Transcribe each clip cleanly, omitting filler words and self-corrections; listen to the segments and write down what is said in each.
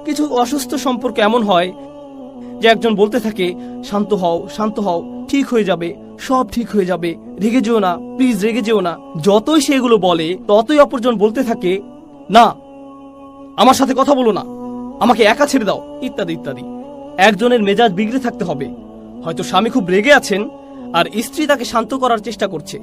কিছু অসুস্থ সম্পর্ক এমন হয় যে একজন বলতে থাকে শান্ত হও, শান্ত হও, ঠিক হয়ে যাবে, সব ঠিক হয়ে যাবে, রেগে যেও না, প্লিজ রেগে যেও না। যতই সে এগুলো বলে ততই অপরজন বলতে থাকে না, আমার সাথে কথা বলো না, আমাকে একা ছেড়ে দাও, ইত্যাদি ইত্যাদি। একজনের মেজাজ বিগড়ে থাকতে হবে। হয়তো স্বামী খুব রেগে আছেন আর স্ত্রী তাকে শান্ত করার চেষ্টা করছে,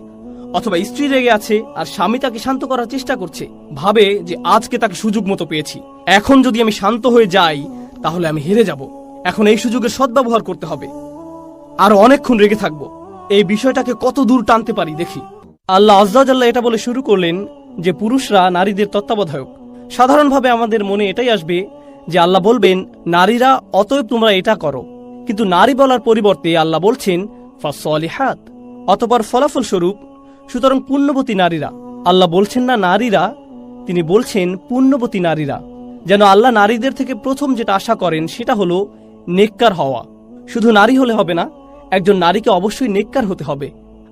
অথবা স্ত্রী রেগে আছে আর স্বামী তাকে শান্ত করার চেষ্টা করছে, ভাবে যে আজকে তাকে সুযোগ মতো পেয়েছি, এখন যদি আমি শান্ত হয়ে যাই তাহলে আমি হেরে যাব, এখন এই সুযোগের সদ্ব্যবহার করতে হবে, আর অনেকক্ষণ রেগে থাকবো। এই বিষয়টাকে কত দূর টানতে পারি দেখি। আল্লাহ আজ্জা ওয়া জাল্লা এটা বলে শুরু করলেন যে পুরুষরা নারীদের তত্ত্বাবধায়ক। সাধারণভাবে আমাদের মনে এটাই আসবে যে আল্লাহ বলবেন নারীরা, অতএব তোমরা এটা করো, কিন্তু নারী বলার পরিবর্তে আল্লাহ বলছেন ফাসলিহাত, অতঃপর ফলাফল স্বরূপ, সুতরাং পুণ্যবতী নারীরা। আল্লাহ বলছেন না নারীরা, তিনি বলছেন পুণ্যবতী নারীরা। যেন আল্লাহ নারীদের থেকে প্রথম যেটা আশা করেন সেটা হলো নেককার হওয়া। শুধু নারী হলে হবে না, একজন নারীকে অবশ্যই নেককার হতে হবে।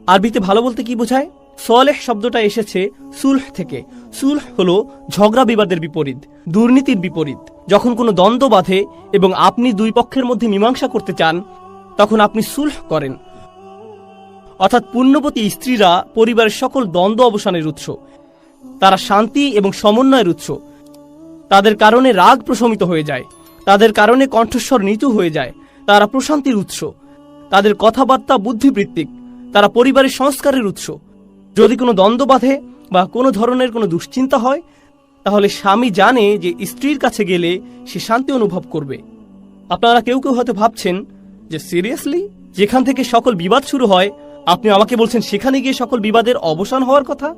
আরবিতে ভালো বলতে কি বোঝায়? সলেহ শব্দটা এসেছে সুলহ থেকে। সুলহ হলো ঝগড়া বিবাদের বিপরীত, দুর্নীতির বিপরীত। যখন কোনো দ্বন্দ্ব বাধে এবং আপনি দুই পক্ষের মধ্যে মীমাংসা করতে চান, তখন আপনি সুলহ করেন। অর্থাৎ পুণ্যবতী স্ত্রীরা পরিবারের সকল দ্বন্দ্ব অবসানের উৎস, তারা শান্তি এবং সমন্বয়ের উৎস। তাদের কারণে রাগ প্রশমিত হয়ে যায়, তাদের কারণে কণ্ঠস্বর নিচু হয়ে যায়, তারা প্রশান্তির উৎস। তাদের কথাবার্তা বুদ্ধিবৃত্তিক, তারা পরিবারের সংস্কারের উৎস। যদি কোনো দ্বন্দ্ব বাধে বা কোনো ধরনের কোনো দুশ্চিন্তা হয়, তাহলে স্বামী জানে যে স্ত্রীর কাছে গেলে সে শান্তি অনুভব করবে। আপনারা কেউ কেউ হয়তো ভাবছেন যে সিরিয়াসলি, যেখান থেকে সকল বিবাদ শুরু হয় আপনি আমাকে বলছেন সেখানে গিয়ে সকল বিবাদের অবসান হওয়ার কথা?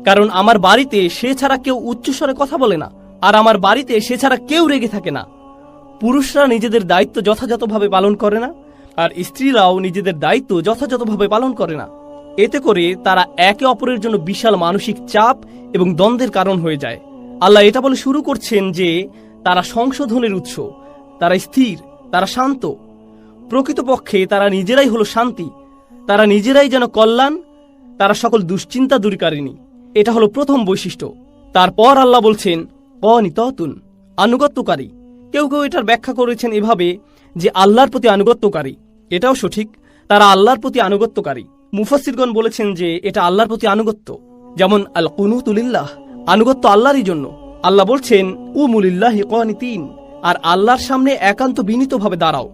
কারণ আমার বাড়িতে সে ছাড়া কেউ উচ্চস্বরে কথা বলে না, আর আমার বাড়িতে সে ছাড়া কেউ রেগে থাকে না। পুরুষরা নিজেদের দায়িত্ব যথাযথভাবে পালন করে না, আর স্ত্রীরাও নিজেদের দায়িত্ব যথাযথভাবে পালন করে না। এতে করে তারা একে অপরের জন্য বিশাল মানসিক চাপ এবং দ্বন্দ্বের কারণ হয়ে যায়। আল্লাহ এটা বলে শুরু করছেন যে তারা সংশোধনের উৎস, তারা স্থির, তারা শান্ত। প্রকৃতপক্ষে তারা নিজেরাই হলো শান্তি, তারা নিজেরাই যেন কল্যাণ, তারা সকল দুশ্চিন্তা দূরীকারিণী। এটা হলো প্রথম বৈশিষ্ট্য। তারপর আল্লাহ বলছেন অনিততুন, আনুগত্যকারী। কেউ কেউ এটার ব্যাখ্যা করেছেন এভাবে যে আল্লাহর প্রতি আনুগত্যকারী। এটাও সঠিক, তারা আল্লাহর প্রতি আনুগত্যকারী। মুফাসসিরগণ বলেছেন যে এটা আল্লাহর প্রতি আনুগত্য, যেমন আল কুনুতু লিল্লাহ, আনুগত্য আল্লাহরই জন্য। আল্লাহ বলছেন উমুলিল্লাহি কানিতিন, আর আল্লাহর সামনে একান্ত বিনীতভাবে দাঁড়াও,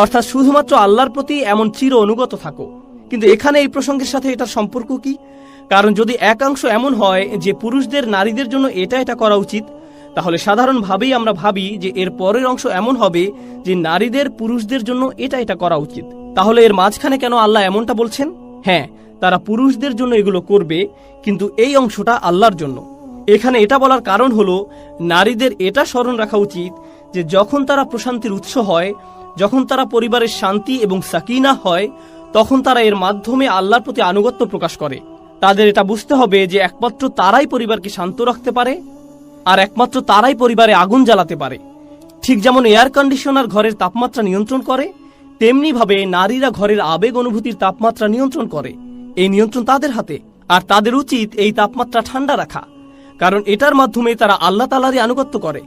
অর্থাৎ শুধুমাত্র আল্লাহর প্রতি এমন চির অনুগত থাকো। কিন্তু এখানে এই প্রসঙ্গের সাথে এটার সম্পর্ক কি? কারণ যদি একাংশ এমন হয় যে পুরুষদের নারীদের জন্য এটা করা উচিত, তাহলে সাধারণভাবেই আমরা ভাবি যে এর পরের অংশ এমন হবে যে নারীদের পুরুষদের জন্য এটা করা উচিত। তাহলে এর মাঝখানে কেন আল্লাহ এমনটা বলছেন? হ্যাঁ, তারা পুরুষদের জন্য এগুলো করবে, কিন্তু এই অংশটা আল্লাহর জন্য। এখানে এটা বলার কারণ হলো নারীদের এটা স্মরণ রাখা উচিত যে যখন তারা প্রশান্তির উৎস হয়, যখন তারা পরিবারের শান্তি এবং সাকিনা হয়, তখন তারা এর মাধ্যমে আল্লাহর প্রতি আনুগত্য প্রকাশ করে। তাদের এটা বুঝতে হবে যে একমাত্র তারাই পরিবারকে শান্ত রাখতে পারে, আর একমাত্র তারাই পরিবারে আগুন জ্বালাতে পারে। ঠিক যেমন এয়ার কন্ডিশনার ঘরের তাপমাত্রা নিয়ন্ত্রণ করে, তেমনি ভাবে নারীরা ঘরের আবেগ অনুভূতির তাপমাত্রা নিয়ন্ত্রণ করে। এই নিয়ন্ত্রণ তাদের হাতে, আর তাদের উচিত এই তাপমাত্রা ঠান্ডা রাখা, কারণ এটার মাধ্যমে তারা আল্লাহ তাআলারই আনুগত্য করে।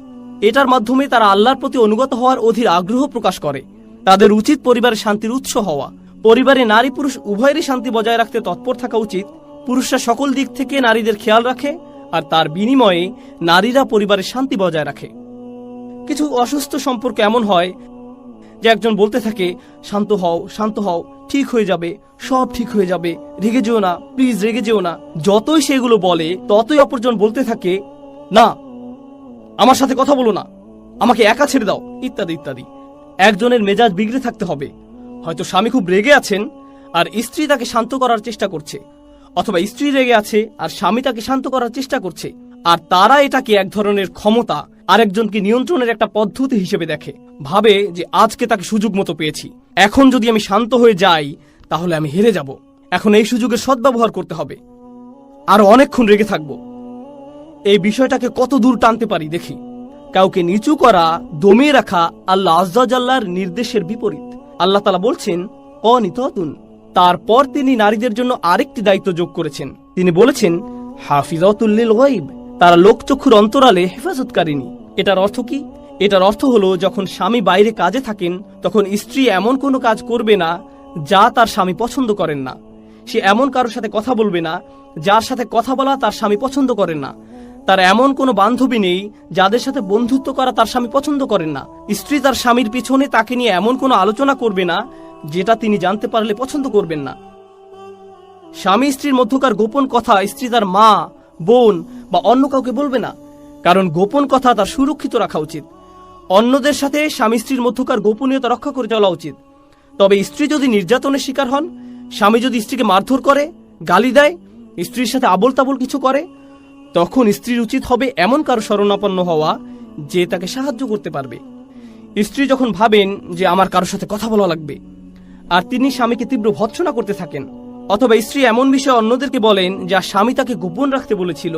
এটার মাধ্যমে তারা আল্লাহর প্রতি অনুগত হওয়ার অধীর আগ্রহ প্রকাশ করে। তাদের উচিত পরিবারের শান্তির উৎস হওয়া। পরিবারে নারী পুরুষ উভয়েরই শান্তি বজায় রাখতে তৎপর থাকা উচিত। পুরুষরা সকল দিক থেকে নারীদের খেয়াল রাখে, আর তার বিনিময়ে নারীরা পরিবারের শান্তি বজায় রাখে। কিছু অসুস্থ সম্পর্ক এমন হয় যে একজন বলতে থাকে শান্ত হও, শান্ত হও, ঠিক হয়ে যাবে, সব ঠিক হয়ে যাবে, রেগে যেও না, প্লিজ রেগে যেও না। যতই সেগুলো বলে ততই অপরজন বলতে থাকে না, আমার সাথে কথা বলো না, আমাকে একা ছেড়ে দাও, ইত্যাদি ইত্যাদি। একজনের মেজাজ বিগড়ে থাকতে হবে। হয়তো স্বামী খুব রেগে আছেন আর স্ত্রী তাকে শান্ত করার চেষ্টা করছে, অথবা স্ত্রী রেগে আছে আর স্বামী তাকে শান্ত করার চেষ্টা করছে, আর তারা এটাকে এক ধরনের ক্ষমতা, আরেকজনকে নিয়ন্ত্রণের একটা পদ্ধতি হিসেবে দেখে। ভাবে যে আজকে তাকে সুযোগ মতো পেয়েছি, এখন যদি আমি শান্ত হয়ে যাই তাহলে আমি হেরে যাব, এখন এই সুযোগের সদ্ব্যবহার করতে হবে, আরো অনেকক্ষণ রেগে থাকবো। এই বিষয়টাকে কত দূর টানতে পারি দেখি। কাউকে নিচু করা, দমিয়ে রাখা আল্লাহ আজ্জা ওয়া জাল্লার নির্দেশের বিপরীত। আল্লাহ তাআলা বলছেন অনিততুন। তারপর তিনি নারীদের জন্য আরেকটি দায়িত্ব যোগ করেছেন। তিনি বলেছেন হাফিজাতুল লিল গায়ব, তারা লোকচক্ষুর অন্তরালে হেফাজতকারিনী। এটার অর্থ কি? এটার অর্থ হলো যখন স্বামী বাইরে কাজে থাকেন তখন স্ত্রী এমন কোনো কাজ করবে না যা তার স্বামী পছন্দ করেন না। সে এমন কারোর সাথে কথা বলবে না যার সাথে কথা বলা তার স্বামী পছন্দ করেন না। তার এমন কোনো বান্ধবী নেই যাদের সাথে বন্ধুত্ব করা তার স্বামী পছন্দ করেন না। স্ত্রী তার স্বামীর পিছনে তাকে নিয়ে এমন কোনো আলোচনা করবে না যেটা তিনি জানতে পারলে পছন্দ করবেন না। স্বামী স্ত্রীর মধ্যকার গোপন কথা স্ত্রী তার মা, বোন বা অন্য কাউকে বলবে না, কারণ গোপন কথা তার সুরক্ষিত রাখা উচিত। অন্যদের সাথে স্বামী স্ত্রীর মধ্যকার গোপনীয়তা রক্ষা করে চলা উচিত। তবে স্ত্রী যদি নির্যাতনের শিকার হন, স্বামী যদি স্ত্রীকে মারধর করে, গালি দেয়, স্ত্রীর সাথে আবোল তাবোল কিছু করে, তখন স্ত্রীর উচিত হবে এমন কারো শরণাপন্ন হওয়া যে তাকে সাহায্য করতে পারবে। স্ত্রী যখন ভাবেন যে আমার কারোর সাথে কথা বলা লাগবে, আর তিনি স্বামীকে তীব্র ভৎসনা করতে থাকেন, অথবা স্ত্রী এমন বিষয়ে অন্যদেরকে বলেন যা স্বামী তাকে গোপন রাখতে বলেছিল,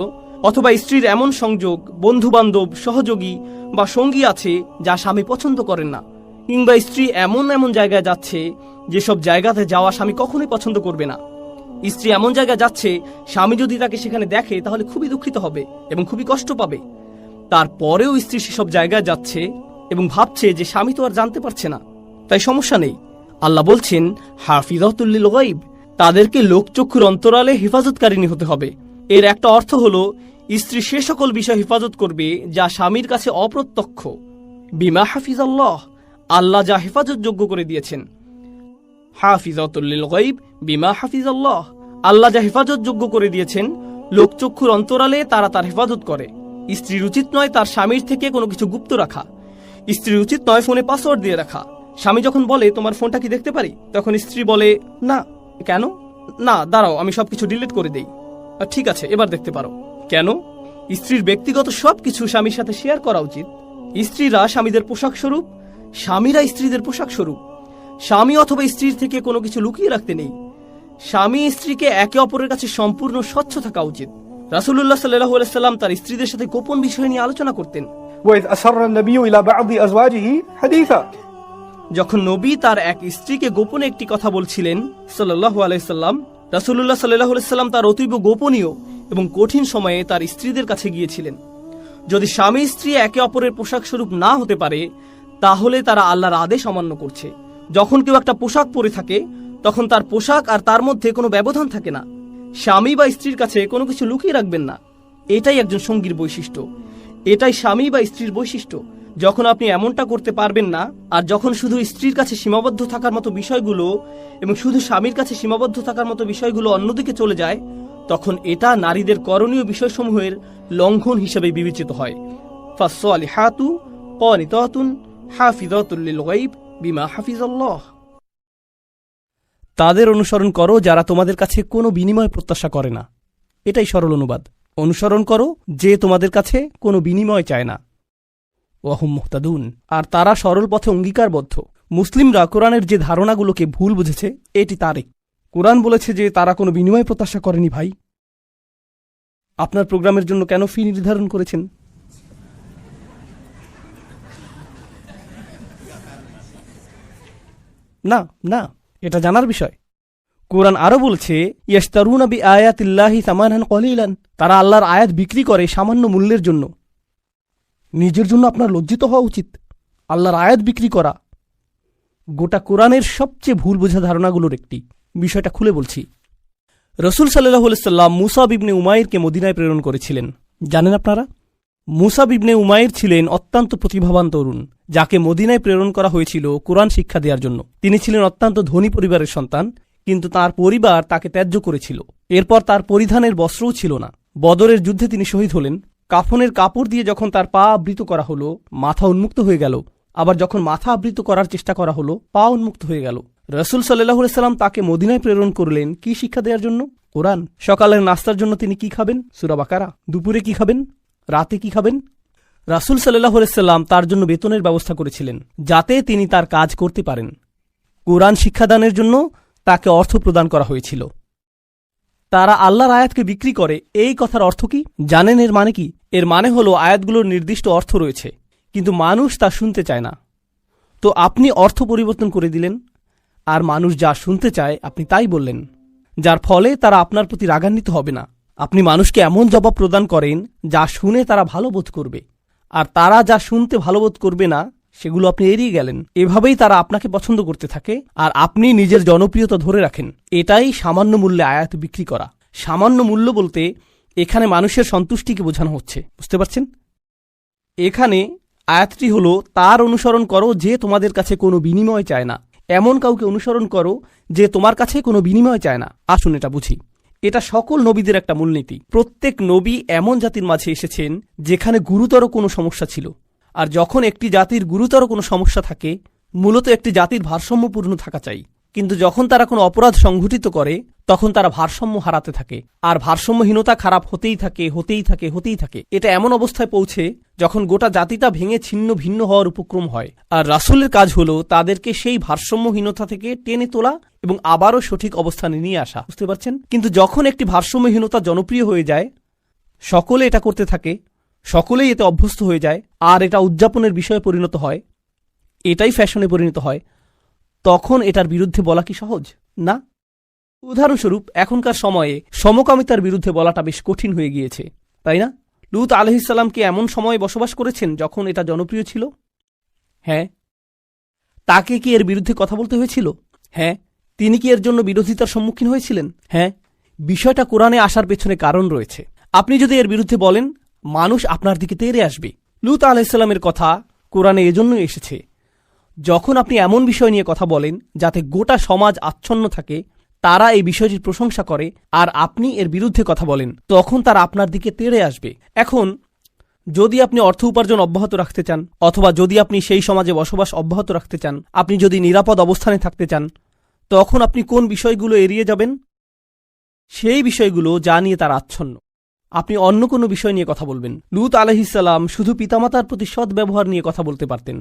অথবা স্ত্রীর এমন সংযোগ, বন্ধু বান্ধব, সহযোগী বা সঙ্গী আছে যা স্বামী পছন্দ করেন না, কিংবা স্ত্রী এমন এমন জায়গায় যাচ্ছে যেসব জায়গাতে যাওয়া স্বামী কখনোই পছন্দ করবে না। স্ত্রী এমন জায়গায় যাচ্ছে স্বামী যদি তাকে সেখানে দেখে তাহলে খুবই দুঃখিত হবে এবং খুবই কষ্ট পাবে। তারপরেও স্ত্রী সেসব জায়গায় যাচ্ছে এবং ভাবছে যে স্বামী তো আর জানতে পারছে না, তাই সমস্যা নেই। আল্লাহ বলছেন হাফিজাতুল লিল গায়ব, তাদেরকে লোকচক্ষুর অন্তরালে হেফাজতকারিনী হতে হবে। এর একটা অর্থ হলো স্ত্রী সে সকল বিষয় হেফাজত করবে যা স্বামীর কাছে অপ্রত্যক্ষ। বিমা হাফিজাল্লাহ, আল্লাহ যা হেফাজতযোগ্য করে দিয়েছেন। হাফিজাতুল লিল গায়ব বিমা হাফিজাল্লাহ, আল্লাহ যা হেফাজতযোগ্য করে দিয়েছেন লোকচক্ষুর অন্তরালে তারা তার হেফাজত করে। স্ত্রীর উচিত নয় তার স্বামীর থেকে কোনো কিছু গুপ্ত রাখা। স্ত্রীর উচিত নয় ফোনে পাসওয়ার্ড দিয়ে রাখা। স্বামী যখন বলে তোমার ফোনটা কি দেখতে পারি, তখন স্ত্রী বলে না। কেন? না, দাঁড়াও আমি সবকিছু ডিলিট করে দেই। ঠিক আছে, এবার দেখতে পারো। কেন? স্ত্রীর ব্যক্তিগত সবকিছু স্বামীর সাথে শেয়ার করা উচিত। স্ত্রীরা স্বামীদের পোশাক স্বরূপ, স্বামীরা স্ত্রীদের পোশাক স্বরূপ। স্বামী অথবা স্ত্রীর থেকে কোনো কিছু লুকিয়ে রাখতে নেই। স্বামী স্ত্রীকে একে অপরের কাছে সম্পূর্ণ স্বচ্ছ থাকা উচিত। রাসূলুল্লাহ সাল্লাল্লাহু আলাইহি সাল্লাম তার স্ত্রীদের সাথে গোপন বিষয় নিয়ে আলোচনা করতেন। وإذ أسر النبي إلى بعض أزواجه حديثا, যখন নবী তার এক স্ত্রীকে গোপনে একটি কথা বলছিলেন সাল্লাল্লাহু আলাইহি সাল্লাম, রাসূলুল্লাহ সাল্লাল্লাহু আলাইহি সাল্লাম তার অতীব গোপনীয় এবং কঠিন সময়ে তার স্ত্রীদের কাছে গিয়েছিলেন। যদি স্বামী স্ত্রী একে অপরের পোশাক স্বরূপ না হতে পারে তাহলে তারা আল্লাহর আদেশ অমান্য করছে। যখন কেউ একটা পোশাক পরে থাকে তখন তার পোশাক আর তার মধ্যে কোনো ব্যবধান থাকে না। স্বামী বা স্ত্রীর কাছে কোনো কিছু লুকিয়ে রাখবেন না। এটাই একজন সঙ্গীর বৈশিষ্ট্য, এটাই স্বামী বা স্ত্রীর বৈশিষ্ট্য। যখন আপনি এমনটা করতে পারবেন না, আর যখন শুধু স্ত্রীর কাছে সীমাবদ্ধ থাকার মতো বিষয়গুলো এবং শুধু স্বামীর কাছে সীমাবদ্ধ থাকার মতো বিষয়গুলো অন্যদিকে চলে যায়, তখন এটা নারীদের করণীয় বিষয়সমূহের লঙ্ঘন হিসেবে বিবেচিত হয়। ফাসসালিহাতু কানিতাতুন হাফিজাতুল লিল গায়ব বিমা হাফিজাল্লাহ, তাদের অনুসরণ করো যারা তোমাদের কাছে কোনো বিনিময় প্রত্যাশা করে না। এটাই সরল অনুবাদ। অনুসরণ করো যে তোমাদের কাছে কোনো বিনিময় চায় না। ওয়াহুম মুহতাদুন, আর তারা সরল পথে অঙ্গীকারবদ্ধ। মুসলিমরা কোরআনের যে ধারণাগুলোকে ভুল বুঝেছে এটি তারই। কোরআন বলেছে যে তারা কোনো বিনিময় প্রত্যাশা করেনি। ভাই, আপনার প্রোগ্রামের জন্য কেন ফি নির্ধারণ করেছেন? না না, এটা জানার বিষয়। কোরআন আরো বলছে ইয়াশতারুনা বিআয়াতিল্লাহি সামানান কলিলান, তারা আল্লাহর আয়াত বিক্রি করে সামান্য মূল্যের জন্য। নিজের জন্য আপনার লজ্জিত হওয়া উচিত। আল্লাহর আয়াত বিক্রি করা গোটা কোরআনের সবচেয়ে ভুল বোঝা ধারণাগুলোর একটি। বিষয়টা খুলে বলছি। রসুল সাল্লাল্লাহু আলাইহি সাল্লাম মুসাব ইবনে উমাইরকে মদিনায় প্রেরণ করেছিলেন। জানেন আপনারা, মুসাব ইবনে উমাইর ছিলেন অত্যন্ত প্রতিভাবান তরুণ, যাকে মদিনায় প্রেরণ করা হয়েছিল কোরআন শিক্ষা দেওয়ার জন্য। তিনি ছিলেন অত্যন্ত ধনী পরিবারের সন্তান, কিন্তু তার পরিবার তাকে ত্যায্য করেছিল। এরপর তার পরিধানের বস্ত্রও ছিল না। বদরের যুদ্ধে তিনি শহীদ হলেন। কাফনের কাপড় দিয়ে যখন তার পা আবৃত করা হলো, মাথা উন্মুক্ত হয়ে গেল। আবার যখন মাথা আবৃত করার চেষ্টা করা হলো, পা উন্মুক্ত হয়ে গেল। রসুল সাল্লাল্লাহু আলাইহি সাল্লাম তাকে মদিনায় প্রেরণ করলেন কি শিক্ষা দেওয়ার জন্য? কোরআন। সকালের নাস্তার জন্য তিনি কি খাবেন? সূরা বাকারা। দুপুরে কি খাবেন? রাতে কি খাবেন? রাসূল সাল্লাল্লাহু আলাইহি সাল্লাম তার জন্য বেতনের ব্যবস্থা করেছিলেন, যাতে তিনি তার কাজ করতে পারেন। কোরআন শিক্ষাদানের জন্য তাকে অর্থ প্রদান করা হয়েছিল। তারা আল্লাহর আয়াতকে বিক্রি করে, এই কথার অর্থ কি জানেন? এর মানে কি? এর মানে হলো আয়াতগুলোর নির্দিষ্ট অর্থ রয়েছে, কিন্তু মানুষ তা শুনতে চায় না। তো আপনি অর্থ পরিবর্তন করে দিলেন, আর মানুষ যা শুনতে চায় আপনি তাই বললেন, যার ফলে তারা আপনার প্রতি রাগান্বিত হবে না। আপনি মানুষকে এমন জবাব প্রদান করেন যা শুনে তারা ভালো বোধ করবে, আর তারা যা শুনতে ভালোবোধ করবে না সেগুলো আপনি এড়িয়ে গেলেন। এভাবেই তারা আপনাকে পছন্দ করতে থাকে আর আপনি নিজের জনপ্রিয়তা ধরে রাখেন। এটাই সামান্য মূল্যে আয়াত বিক্রি করা। সামান্য মূল্য বলতে এখানে মানুষের সন্তুষ্টিকে বোঝানো হচ্ছে, বুঝতে পারছেন? এখানে আয়াতটি হলো তার অনুসরণ করো যে তোমাদের কাছে কোনো বিনিময় চায় না। এমন কাউকে অনুসরণ করো যে তোমার কাছে কোনো বিনিময় চায় না। আসুন এটা বুঝি। এটা সকল নবীদের একটা মূলনীতি। প্রত্যেক নবী এমন জাতির মাঝে এসেছেন যেখানে গুরুতর কোনো সমস্যা ছিল। আর যখন একটি জাতির গুরুতর কোনো সমস্যা থাকে, মূলত একটি জাতির ভারসাম্যপূর্ণ থাকা চাই। কিন্তু যখন তারা কোনো অপরাধ সংঘটিত করে তখন তারা ভারসাম্য হারাতে থাকে, আর ভারসাম্যহীনতা খারাপ হতেই থাকে হতেই থাকে হতেই থাকে। এটা এমন অবস্থায় পৌঁছে যখন গোটা জাতিটা ভেঙে ছিন্ন ভিন্ন হওয়ার উপক্রম হয়। আর রাসূলের কাজ হলো তাদেরকে সেই ভারসাম্যহীনতা থেকে টেনে তোলা এবং আবারও সঠিক অবস্থানে নিয়ে আসা, বুঝতে পারছেন? কিন্তু যখন একটি ভারসাম্যহীনতা জনপ্রিয় হয়ে যায়, সকলে এটা করতে থাকে, সকলেই এতে অভ্যস্ত হয়ে যায়, আর এটা উদযাপনের বিষয়ে পরিণত হয়, এটাই ফ্যাশনে পরিণত হয়, তখন এটার বিরুদ্ধে বলা কি সহজ? না। উদাহরণস্বরূপ এখনকার সময়ে সমকামিতার বিরুদ্ধে বলাটা বেশ কঠিন হয়ে গিয়েছে, তাই না? লূত আলাইহিস সালাম কি এমন সময়ে বসবাস করেছেন যখন এটা জনপ্রিয় ছিল? হ্যাঁ। তাকে কি এর বিরুদ্ধে কথা বলতে হয়েছিল? হ্যাঁ। তিনি কি এর জন্য বিরোধিতার সম্মুখীন হয়েছিলেন? হ্যাঁ। বিষয়টা কোরআনে আসার পেছনে কারণ রয়েছে। আপনি যদি এর বিরুদ্ধে বলেন, মানুষ আপনার দিকে তেড়ে আসবে। লূত আলাইহিস সালামের কথা কোরআনে এজন্যই এসেছে। যখন আপনি এমন বিষয় নিয়ে কথা বলেন যাতে গোটা সমাজ আচ্ছন্ন থাকে, তারা এই বিষয়টির প্রশংসা করে, আর আপনি এর বিরুদ্ধে কথা বলেন, তখন তারা আপনার দিকে তেড়ে আসবে। এখন যদি আপনি অর্থ উপার্জন অব্যাহত রাখতে চান, অথবা যদি আপনি সেই সমাজে বসবাস অব্যাহত রাখতে চান, আপনি যদি নিরাপদ অবস্থানে থাকতে চান, তখন আপনি কোন বিষয়গুলো এড়িয়ে যাবেন? সেই বিষয়গুলো যা নিয়ে তারা আচ্ছন্ন। আপনি অন্য কোনো বিষয় নিয়ে কথা বলবেন। লূত আলাইহিস সালাম শুধু পিতামাতার প্রতি সৎ ব্যবহার নিয়ে কথা বলতে পারতেন।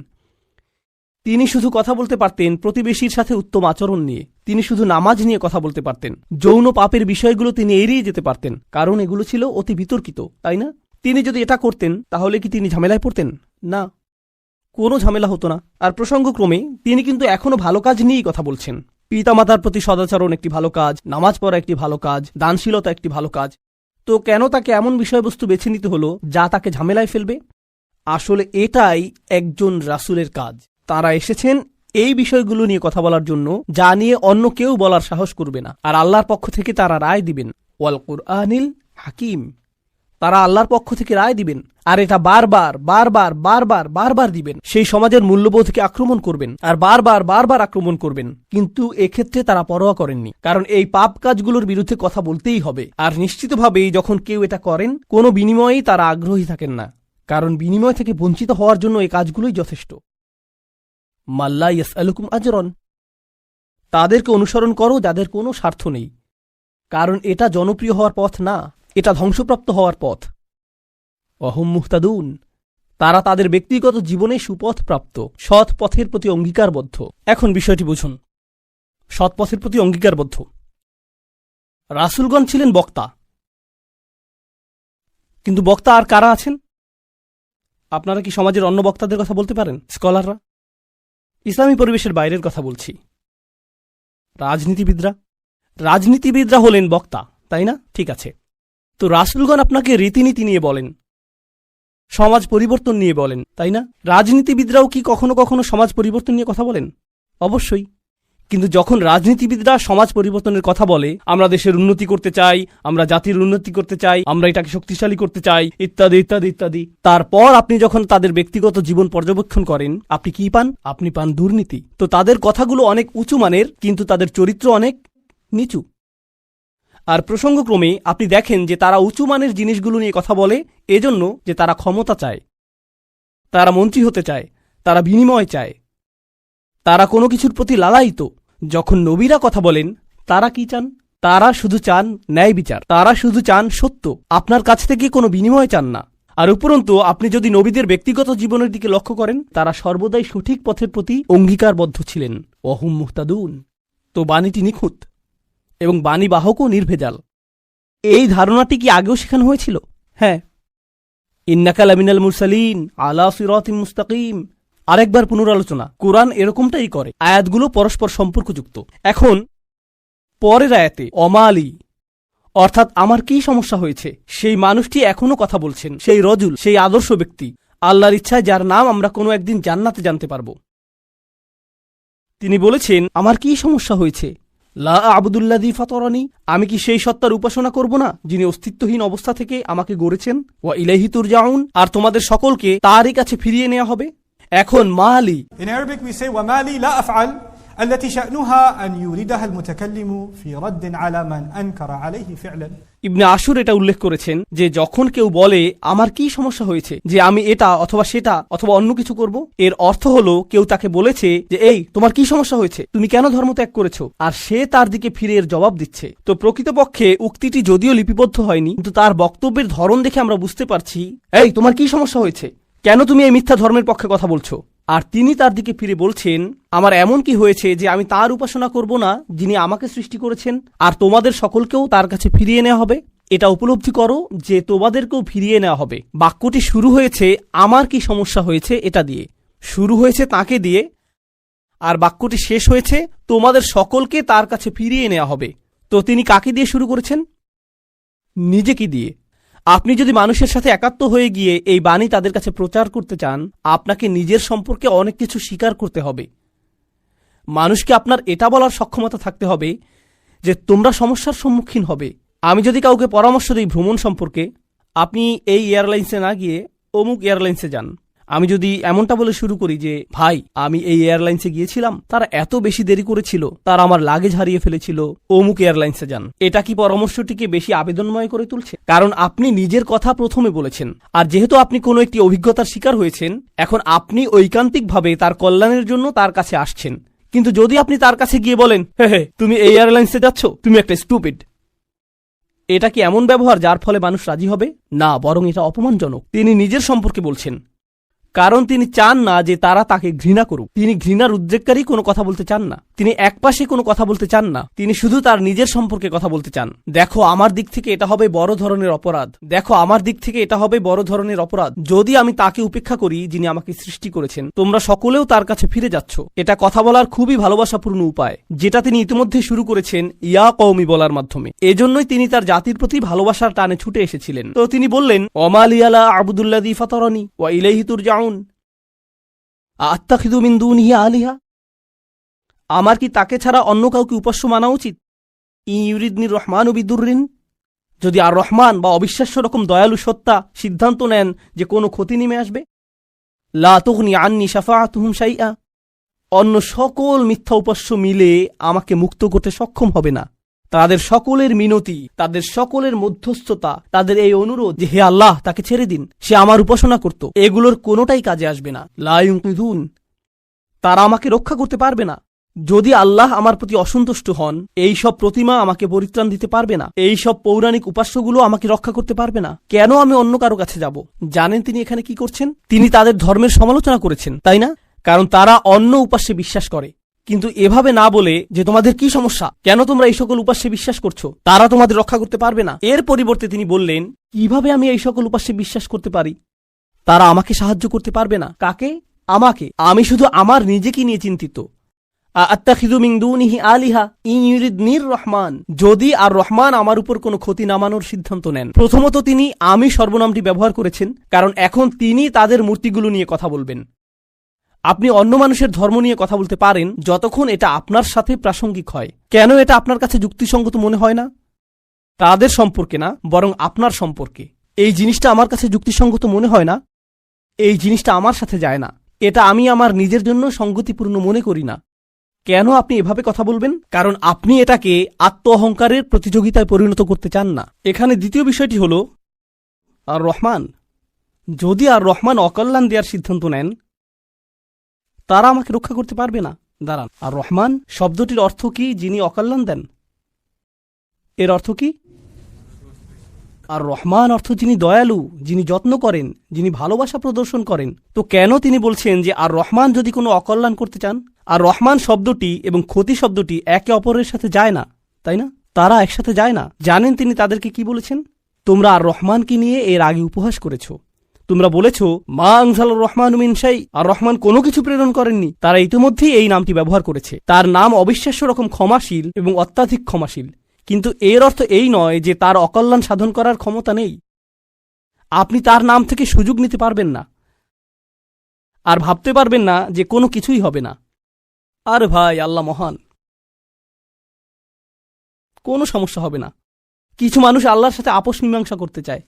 তিনি শুধু কথা বলতে পারতেন প্রতিবেশীর সাথে উত্তম আচরণ নিয়ে। তিনি শুধু নামাজ নিয়ে কথা বলতে পারতেন। যৌন পাপের বিষয়গুলো তিনি এড়িয়ে যেতে পারতেন, কারণ এগুলো ছিল অতি বিতর্কিত, তাই না? তিনি যদি এটা করতেন তাহলে কি তিনি ঝামেলায় পড়তেন? না, কোনো ঝামেলা হতো না। আর প্রসঙ্গক্রমে তিনি কিন্তু এখনো ভালো কাজ নিয়েই কথা বলছেন। পিতামাতার প্রতি সদাচরণ একটি ভালো কাজ, নামাজ পড়া একটি ভালো কাজ, দানশীলতা একটি ভালো কাজ। তো কেন তাকে এমন বিষয়বস্তু বেছে নিতে হলো যা তাকে ঝামেলায় ফেলবে? আসলে এটাই একজন রাসূলের কাজ। তারা এসেছেন এই বিষয়গুলো নিয়ে কথা বলার জন্য যা নিয়ে অন্য কেউ বলার সাহস করবে না। আর আল্লাহর পক্ষ থেকে তারা রায় দিবেন। ওয়াল কুরআনিল হাকিম। তারা আল্লাহর পক্ষ থেকে রায় দিবেন, আর এটা বারবার বারবার বারবার বারবার দিবেন। সেই সমাজের মূল্যবোধকে আক্রমণ করবেন, আর বারবার বারবার আক্রমণ করবেন। কিন্তু এক্ষেত্রে তারা পরোয়া করেননি, কারণ এই পাপ কাজগুলোর বিরুদ্ধে কথা বলতেই হবে। আর নিশ্চিতভাবেই যখন কেউ এটা করেন, কোনো বিনিময়েই তারা আগ্রহী থাকেন না, কারণ বিনিময় থেকে বঞ্চিত হওয়ার জন্য এই কাজগুলোই যথেষ্ট। মাল্লা ইয়াসআলুকুম আজরন। তাদেরকে অনুসরণ করো যাদের কোনো স্বার্থ নেই, কারণ এটা জনপ্রিয় হওয়ার পথ না, এটা ধ্বংসপ্রাপ্ত হওয়ার পথ। ওয়াহুম মুহতাদুন। তারা তাদের ব্যক্তিগত জীবনে সুপথ প্রাপ্ত, সৎ পথের প্রতি অঙ্গীকারবদ্ধ। এখন বিষয়টি বুঝুন। সৎ পথের প্রতি অঙ্গীকারবদ্ধ। রাসূলগণ ছিলেন বক্তা, কিন্তু বক্তা আর কারা আছেন? আপনারা কি সমাজের অন্য বক্তাদের কথা বলতে পারেন? স্কলাররা? ইসলামী পরিবেশের বাইরের কথা বলছি। রাজনীতিবিদরা হলেন বক্তা, তাই না? ঠিক আছে। তো রাসূলগণ আপনাকে রীতিনীতি নিয়ে বলেন, সমাজ পরিবর্তন নিয়ে বলেন, তাই না? রাজনীতিবিদরাও কি কখনো কখনো সমাজ পরিবর্তন নিয়ে কথা বলেন? অবশ্যই। কিন্তু যখন রাজনীতিবিদরা সমাজ পরিবর্তনের কথা বলে, আমরা দেশের উন্নতি করতে চাই, আমরা জাতির উন্নতি করতে চাই, আমরা এটাকে শক্তিশালী করতে চাই, ইত্যাদি ইত্যাদি ইত্যাদি, তারপর আপনি যখন তাদের ব্যক্তিগত জীবন পর্যবেক্ষণ করেন, আপনি কি পান? আপনি পান দুর্নীতি। তো তাদের কথাগুলো অনেক উঁচু মানের, কিন্তু তাদের চরিত্র অনেক নিচু। আর প্রসঙ্গক্রমে আপনি দেখেন যে তারা উঁচু মানের জিনিসগুলো নিয়ে কথা বলে এজন্য যে তারা ক্ষমতা চায়, তারা মন্ত্রী হতে চায়, তারা বিনিময় চায়, তারা কোনো কিছুর প্রতি লালায়িত। যখন নবীরা কথা বলেন, তারা কি চান? তারা শুধু চান ন্যায় বিচার, তারা শুধু চান সত্য, আপনার কাছ থেকে কোনো বিনিময় চান না। আর উপরন্তু আপনি যদি নবীদের ব্যক্তিগত জীবনের দিকে লক্ষ্য করেন, তারা সর্বদাই সঠিক পথের প্রতি অঙ্গীকারবদ্ধ ছিলেন। ওয়াহুম মুহতাদুন। তো বাণীটি নিখুঁত এবং বাণীবাহকও নির্ভেজাল। এই ধারণাটি কি আগেও শেখানো হয়েছিল? হ্যাঁ। ইন্নাকা লামিনাল মুরসালিন আলা সিরাতিম মুস্তাকিম। আরেকবার পুনরালোচনা। কোরআন এরকমটাই করে, আয়াতগুলো পরস্পর সম্পর্কযুক্ত। এখন পরের আয়াতে অমালি, অর্থাৎ আমার কি সমস্যা হয়েছে, সেই মানুষটি এখনো কথা বলছেন, সেই রজুল, সেই আদর্শ ব্যক্তি। আল্লাহর ইচ্ছায় যার নাম আমরা কোনো একদিন জান্নাতে জানতে পারব। তিনি বলেছেন, আমার কি সমস্যা হয়েছে? লা আবুদুল্লাযী ফাতারানি, আমি কি সেই সত্তার উপাসনা করব না যিনি অস্তিত্বহীন অবস্থা থেকে আমাকে গড়েছেন? ওয়া ইলাইহি তুরজাউন, আর তোমাদের সকলকে তারই কাছে ফিরিয়ে নেওয়া হবে। এখন মালি, In Arabic we say وما لي لا أفعل التي شأنها أن يوردها المتكلم في رد على من أنكر عليه فعلا. ইবনে আশুর এটা উল্লেখ করেছেন যে যখন কেউ বলে আমার কি সমস্যা হয়েছে যে আমি এটা অথবা সেটা অথবা অন্য কিছু করব, এর অর্থ হলো কেউ তাকে বলেছে যে এই তোমার কি সমস্যা হয়েছে, তুমি কেন ধর্ম ত্যাগ করেছো, আর সে তার দিকে ফিরে এর জবাব দিচ্ছে। তো প্রকৃতপক্ষে উক্তিটি যদিও লিপিবদ্ধ হয়নি, কিন্তু তার বক্তব্যের ধরন দেখে আমরা বুঝতে পারছি এই তোমার কি সমস্যা হয়েছে, কেন তুমি এই মিথ্যা ধর্মের পক্ষে কথা বলছো। আর তিনি তার দিকে ফিরে বলছেন, আমার এমন কি হয়েছে যে আমি তার উপাসনা করব না যিনি আমাকে সৃষ্টি করেছেন, আর তোমাদের সকলকেও তার কাছে ফিরিয়ে নেওয়া হবে। এটা উপলব্ধি করো যে তোমাদেরকেও ফিরিয়ে নেওয়া হবে। বাক্যটি শুরু হয়েছে আমার কি সমস্যা হয়েছে এটা দিয়ে, শুরু হয়েছে তাকে দিয়ে, আর বাক্যটি শেষ হয়েছে তোমাদের সকলকে তার কাছে ফিরিয়ে নেওয়া হবে। তো তিনি কাকে দিয়ে শুরু করেছেন? নিজেকে দিয়ে। আপনি যদি মানুষের সাথে একাত্ম হয়ে গিয়ে এই বাণী তাদের কাছে প্রচার করতে চান, আপনাকে নিজের সম্পর্কে অনেক কিছু স্বীকার করতে হবে। মানুষকে আপনার এটা বলার সক্ষমতা থাকতে হবে যে তোমরা সমস্যার সম্মুখীন হবে। আমি যদি কাউকে পরামর্শ দিই ভ্রমণ সম্পর্কে, আপনি এই এয়ারলাইন্সে না গিয়ে অমুক এয়ারলাইন্সে যান। আমি যদি এমনটা বলে শুরু করি যে ভাই আমি এই এয়ারলাইন্সে গিয়েছিলাম, তারা এত বেশি দেরি করেছিল, তারা আমার লাগেজ হারিয়ে ফেলেছিল, অমুক এয়ারলাইন্সে যান, এটা কি পরামর্শটিকে বেশি আবেদনময় করে তুলছে? কারণ আপনি নিজের কথা প্রথমে বলেছেন, আর যেহেতু আপনি কোনো একটি অভিজ্ঞতার শিকার হয়েছেন, এখন আপনি ঐকান্তিকভাবে তার কল্যাণের জন্য তার কাছে আসছেন। কিন্তু যদি আপনি তার কাছে গিয়ে বলেন হে তুমি এই এয়ারলাইন্সে যাচ্ছ, তুমি একটা স্টুপিড, এটা কি এমন ব্যবহার যার ফলে মানুষ রাজি হবে? না, বরং এটা অপমানজনক। তিনি নিজের সম্পর্কে বলছেন, কারণ তিনি চান না যে তারা তাকে ঘৃণা করুক। তিনি ঘৃণার উদ্রেককারী কোনো কথা বলতে চান না, তিনি একপাশে কোনো কথা বলতে চান না, তিনি শুধু তার নিজের সম্পর্কে কথা বলতে চান। দেখো আমার দিক থেকে এটা হবে বড় ধরনের অপরাধ, দেখো আমার দিক থেকে এটা হবে বড় ধরনের অপরাধ যদি আমি তাকে উপেক্ষা করি যিনি আমাকে সৃষ্টি করেছেন। তোমরা সকলেও তার কাছে ফিরে যাচ্ছ। এটা কথা বলার খুবই ভালোবাসাপূর্ণ উপায়, যেটা তিনি ইতিমধ্যে শুরু করেছেন ইয়া কওমি বলার মাধ্যমে। এজন্যই তিনি তার জাতির প্রতি ভালোবাসার টানে ছুটে এসেছিলেন। তো তিনি বললেন ওমা লিয়া লা আবুদুল্লাযী ফাতারানি ওয়া ইলাইহি তুরজাউন আত্তাখিযু মিন দুনিহি আলিহা, আমার কি তাকে ছাড়া অন্য কাউকে উপাস্য মানা উচিত? ইউরিদনির রহমানু বিদুররিন, যদি আর রহমান বা অবিশ্বাস্য রকম দয়ালু সত্তা সিদ্ধান্ত নেন যে কোনো ক্ষতি নেমে আসবে, লা তুগনি আন্নি শাফাআতুহুম শাইআ, অন্য সকল মিথ্যা উপাস্য মিলে আমাকে মুক্ত করতে সক্ষম হবে না। তাদের সকলের মিনতি, তাদের সকলের মধ্যস্থতা, তাদের এই অনুরোধ যে হে আল্লাহ তাকে ছেড়ে দিন, সে আমার উপাসনা করত, এগুলোর কোনোটাই কাজে আসবে না। লা ইউনকিযুন, তারা আমাকে রক্ষা করতে পারবে না। যদি আল্লাহ আমার প্রতি অসন্তুষ্ট হন, এই সব প্রতিমা আমাকে পরিত্রাণ দিতে পারবে না, এই সব পৌরাণিক উপাস্যগুলো আমাকে রক্ষা করতে পারবে না। কেন আমি অন্য কারো কাছে যাব? জানেন তিনি এখানে কি করছেন? তিনি তাদের ধর্মের সমালোচনা করেছেন, তাই না? কারণ তারা অন্য উপাস্যে বিশ্বাস করে। কিন্তু এভাবে না বলে যে তোমাদের কি সমস্যা, কেন তোমরা এই সকল উপাস্যে বিশ্বাস করছো, তারা তোমাদের রক্ষা করতে পারবে না। এর পরিবর্তে তিনি বললেন কিভাবে আমি এই সকল উপাস্যে বিশ্বাস করতে পারি? তারা আমাকে সাহায্য করতে পারবে না। কাকে? আমাকে। আমি শুধু আমার নিজেকে নিয়ে চিন্তিত। আত্তাখিযু মিন দুনিহি আলিহা ইন ইউরিদনির রহমান, যদি আর রহমান আমার উপর কোনো ক্ষতি নামানোর সিদ্ধান্ত নেন। প্রথমত তিনি আমি সর্বনামটি ব্যবহার করেছেন, কারণ এখন তিনি তাদের মূর্তিগুলো নিয়ে কথা বলবেন। আপনি অন্য মানুষের ধর্ম নিয়ে কথা বলতে পারেন যতক্ষণ এটা আপনার সাথে প্রাসঙ্গিক হয়। কেন এটা আপনার কাছে যুক্তিসঙ্গত মনে হয় না? তাদের সম্পর্কে না, বরং আপনার সম্পর্কে। এই জিনিসটা আমার কাছে যুক্তিসঙ্গত মনে হয় না, এই জিনিসটা আমার সাথে যায় না, এটা আমি আমার নিজের জন্য সঙ্গতিপূর্ণ মনে করি না। কেন আপনি এভাবে কথা বলবেন? কারণ আপনি এটাকে আত্ম অহংকারের প্রতিযোগিতায় পরিণত করতে চান না। এখানে দ্বিতীয় বিষয়টি হল আর রহমান, যদি আর রহমান অকল্যাণ দেওয়ার সিদ্ধান্ত নেন, তারা আমাকে রক্ষা করতে পারবে না। দাঁড়ান, আর রহমান শব্দটির অর্থ কি? যিনি অকল্যাণ দেন। এর অর্থ কি? আর রহমান অর্থ যিনি দয়ালু, যিনি যত্ন করেন, যিনি ভালোবাসা প্রদর্শন করেন। তো কেন তিনি বলছেন যে আর রহমান যদি কোনো অকল্যাণ করতে চান? আর রহমান শব্দটি এবং ক্ষতি শব্দটি একে অপরের সাথে যায় না, তাই না? তারা একসাথে যায় না। জানেন তিনি তাদেরকে কি বলেছেন? তোমরা আর রহমানকে নিয়ে এর আগে উপহাস করেছ। তোমরা বলেছ মা আনজালার রহমান মিন শাই, আর রহমান কোনো কিছু প্রেরণ করেননি। তারা ইতিমধ্যেই এই নামটি ব্যবহার করেছে। তার নাম অবিশ্বাস্য রকম ক্ষমাশীল এবং অত্যাধিক ক্ষমাশীল, কিন্তু এর অর্থ এই নয় যে তার অকল্যাণ সাধন করার ক্ষমতা নেই। আপনি তার নাম থেকে সুযোগ নিতে পারবেন না। আর ভাবতে পারবেন না যে কোনো কিছুই হবে না। আর ভাই, আল্লাহ মহান, কোনো সমস্যা হবে না। কিছু মানুষ আল্লাহর সাথে আপোষ মীমাংসা করতে চায়।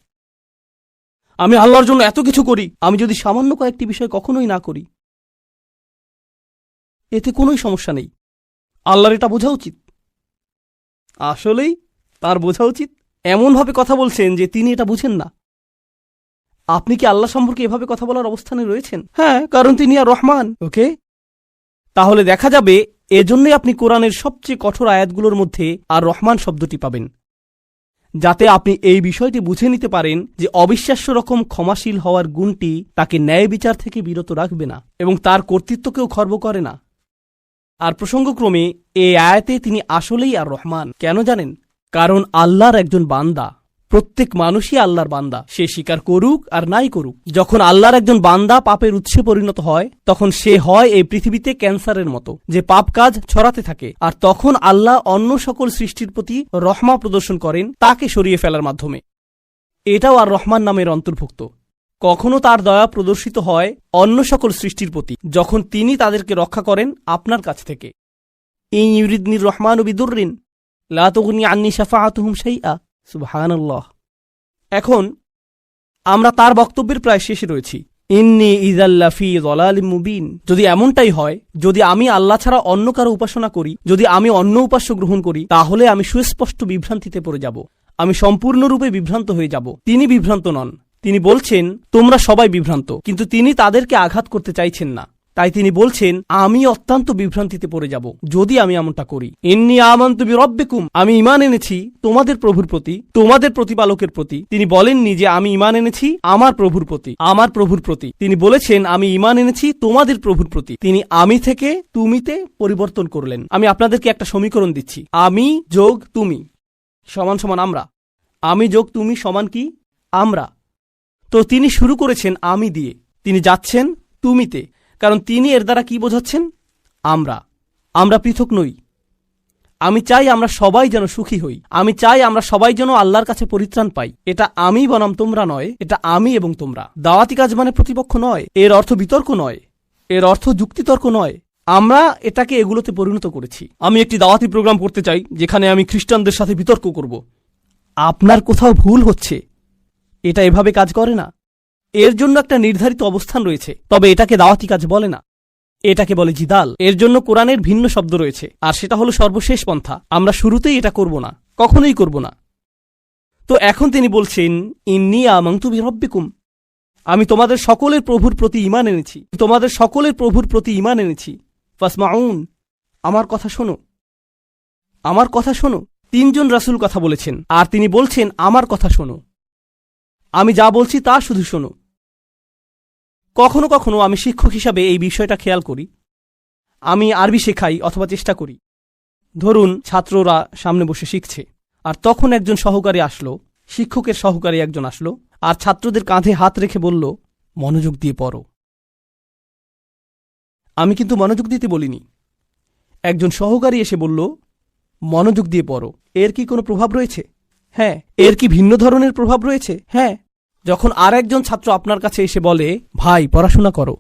আমি আল্লাহর জন্য এত কিছু করি, আমি যদি সামান্য কয়েকটি বিষয় কখনোই না করি, এতে কোনোই সমস্যা নেই। আল্লাহর এটা বোঝা উচিত। আসলেই তার বোঝা উচিত। এমনভাবে কথা বলছেন যে তিনি এটা বুঝেন না। আপনি কি আল্লাহ সম্পর্কে এভাবে কথা বলার অবস্থানে রয়েছেন? হ্যাঁ, কারণ তিনি আর রহমান। ওকে, তাহলে দেখা যাবে এজন্যই আপনি কোরআনের সবচেয়ে কঠোর আয়াতগুলোর মধ্যে আর রহমান শব্দটি পাবেন, যাতে আপনি এই বিষয়টি বুঝে নিতে পারেন যে অবিশ্বাস্য রকম ক্ষমাশীল হওয়ার গুণটি তাকে ন্যায় বিচার থেকে বিরত রাখবে না এবং তার কর্তৃত্বকেও খর্ব করে না। আর প্রসঙ্গক্রমে এই আয়াতে তিনি আসলেই আর রহমান। কেন জানেন? কারণ আল্লাহর একজন বান্দা, প্রত্যেক মানুষই আল্লাহর বান্দা, সে স্বীকার করুক আর নাই করুক। যখন আল্লাহর একজন বান্দা পাপের উৎসে পরিণত হয়, তখন সে হয় এই পৃথিবীতে ক্যান্সারের মতো, যে পাপ কাজ ছড়াতে থাকে। আর তখন আল্লাহ অন্য সকল সৃষ্টির প্রতি রহমা প্রদর্শন করেন তাকে সরিয়ে ফেলার মাধ্যমে। এটাও আর রহমান নামের অন্তর্ভুক্ত। কখনো তার দয়া প্রদর্শিত হয় অন্য সকল সৃষ্টির প্রতি, যখন তিনি তাদেরকে রক্ষা করেন আপনার কাছ থেকে। ইন ইউরিদনির রহমান বিদুররিন লা তুগনি আন্নি শাফাআতুহুম শাইআ। সুবহানাল্লাহ। এখন আমরা তার বক্তব্যের প্রায় শেষে রয়েছি। ইন্নী ইযাল্লা ফী যালালিম মুবিন। যদি এমনটাই হয়, যদি আমি আল্লাহ ছাড়া অন্য কারো উপাসনা করি, যদি আমি অন্য উপাস্য গ্রহণ করি, তাহলে আমি সুস্পষ্ট বিভ্রান্তিতে পড়ে যাব। আমি সম্পূর্ণরূপে বিভ্রান্ত হয়ে যাব। তিনি বিভ্রান্ত নন। তিনি বলছেন তোমরা সবাই বিভ্রান্ত, কিন্তু তিনি তাদেরকে আঘাত করতে চাইছেন না। তাই তিনি বলছেন আমি অত্যন্ত বিভ্রান্তিতে পড়ে যাব যদি আমি এমনটা করি। ইন্নী আমানতু বিরব্বিকুম। আমি ঈমান এনেছি তোমাদের প্রভুর প্রতি, তোমাদের প্রতিপালকের প্রতি। তিনি বলেননি যে আমি ঈমান এনেছি আমার প্রভুর প্রতি, আমার প্রভুর প্রতি। তিনি বলেছেন আমি ঈমান এনেছি তোমাদের প্রভুর প্রতি। তিনি আমি থেকে তুমিতে পরিবর্তন করলেন। আমি আপনাদেরকে একটা সমীকরণ দিচ্ছি। আমি যোগ তুমি সমান সমান আমরা। আমি যোগ তুমি সমান কি? আমরা। তো তিনি শুরু করেছেন আমি দিয়ে, তিনি যাচ্ছেন তুমিতে, কারণ তিনি এর দ্বারা কি বোঝাচ্ছেন? আমরা পৃথক নই। আমি চাই আমরা সবাই যেন সুখী হই। আমি চাই আমরা সবাই যেন আল্লাহর কাছে পরিত্রাণ পাই। এটা আমি বনাম তোমরা নয়, এটা আমি এবং তোমরা। দাওয়াতি কাজ মানে প্রতিপক্ষ নয়, এর অর্থ বিতর্ক নয়, এর অর্থ যুক্তিতর্ক নয়। আমরা এটাকে এগুলোতে পরিণত করেছি। আমি একটি দাওয়াতি প্রোগ্রাম করতে চাই যেখানে আমি খ্রিস্টানদের সাথে বিতর্ক করব। আপনার কোথাও ভুল হচ্ছে। এটা এভাবে কাজ করে না। এর জন্য একটা নির্ধারিত অবস্থান রয়েছে, তবে এটাকে দাওয়াতি কাজ বলে না, এটাকে বলে জিদাল। এর জন্য কোরআনের ভিন্ন শব্দ রয়েছে, আর সেটা হলো সর্বশেষ পন্থা। আমরা শুরুতেই এটা করব না, কখনোই করব না। তো এখন তিনি বলছেন ইন্নী আমানতু বিরব্বিকুম। আমি তোমাদের সকলের প্রভুর প্রতি ঈমান এনেছি, তোমাদের সকলের প্রভুর প্রতি ঈমান এনেছি। ফাসমাউন। আমার কথা শোনো, আমার কথা শোনো। তিনজন রাসূল কথা বলেছেন, আর তিনি বলছেন আমার কথা শোনো। আমি যা বলছি তা শুধু শোনো। কখনো কখনো আমি শিক্ষক হিসাবে এই বিষয়টা খেয়াল করি। আমি আরবি শেখাই অথবা চেষ্টা করি। ধরুন ছাত্ররা সামনে বসে শিখছে, আর তখন একজন সহকারী আসলো, শিক্ষকের সহকারী একজন আসলো, আর ছাত্রদের কাঁধে হাত রেখে বলল মনোযোগ দিয়ে পড়ো। আমি কিন্তু মনোযোগ দিতে বলিনি। একজন সহকারী এসে বলল মনোযোগ দিয়ে পড়ো। এর কি কোনো প্রভাব রয়েছে? হ্যাঁ। এর কি ভিন্ন ধরনের প্রভাব রয়েছে? হ্যাঁ। যখন আর একজন ছাত্র আপনার কাছে এসে বলে ভাই পড়াশোনা করো,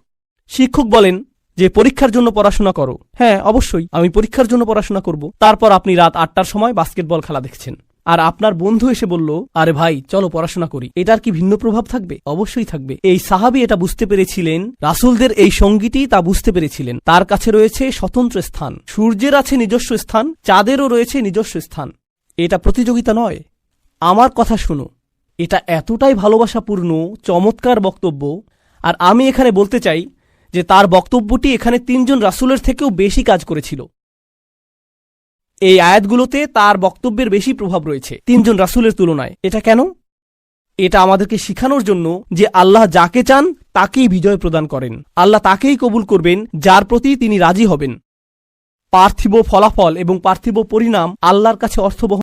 শিক্ষক বলেন যে পরীক্ষার জন্য পড়াশোনা করো। হ্যাঁ, অবশ্যই আমি পরীক্ষার জন্য পড়াশোনা করব। তারপর আপনি রাত 8টার সময় বাস্কেটবল খেলা দেখছেন, আর আপনার বন্ধু এসে বলল আরে ভাই চলো পড়াশোনা করি। এটার কি ভিন্ন প্রভাব থাকবে? অবশ্যই থাকবে। এই সাহাবী এটা বুঝতে পেরেছিলেন, রাসূলদের এই সঙ্গীটি তা বুঝতে পেরেছিলেন। তার কাছে রয়েছে স্বতন্ত্র স্থান। সূর্যের আছে নিজস্ব স্থান, চাঁদেরও রয়েছে নিজস্ব স্থান। এটা প্রতিযোগিতা নয়। আমার কথা শুনো। এটা এতটাই ভালোবাসাপূর্ণ চমৎকার বক্তব্য। আর আমি এখানে বলতে চাই যে তার বক্তব্যটি এখানে 3 জন রাসূলের থেকেও বেশি কাজ করেছিল। এই আয়াতগুলোতে তার বক্তব্যের বেশি প্রভাব রয়েছে 3 জন রাসূলের তুলনায়। এটা কেন? এটা আমাদেরকে শিখানোর জন্য যে আল্লাহ যাকে চান তাকেই বিজয় প্রদান করেন। আল্লাহ তাকেই কবুল করবেন যার প্রতি তিনি রাজি হবেন। পার্থিব ফলাফল এবং পার্থিব পরিণাম আল্লাহর কাছে অর্থবহ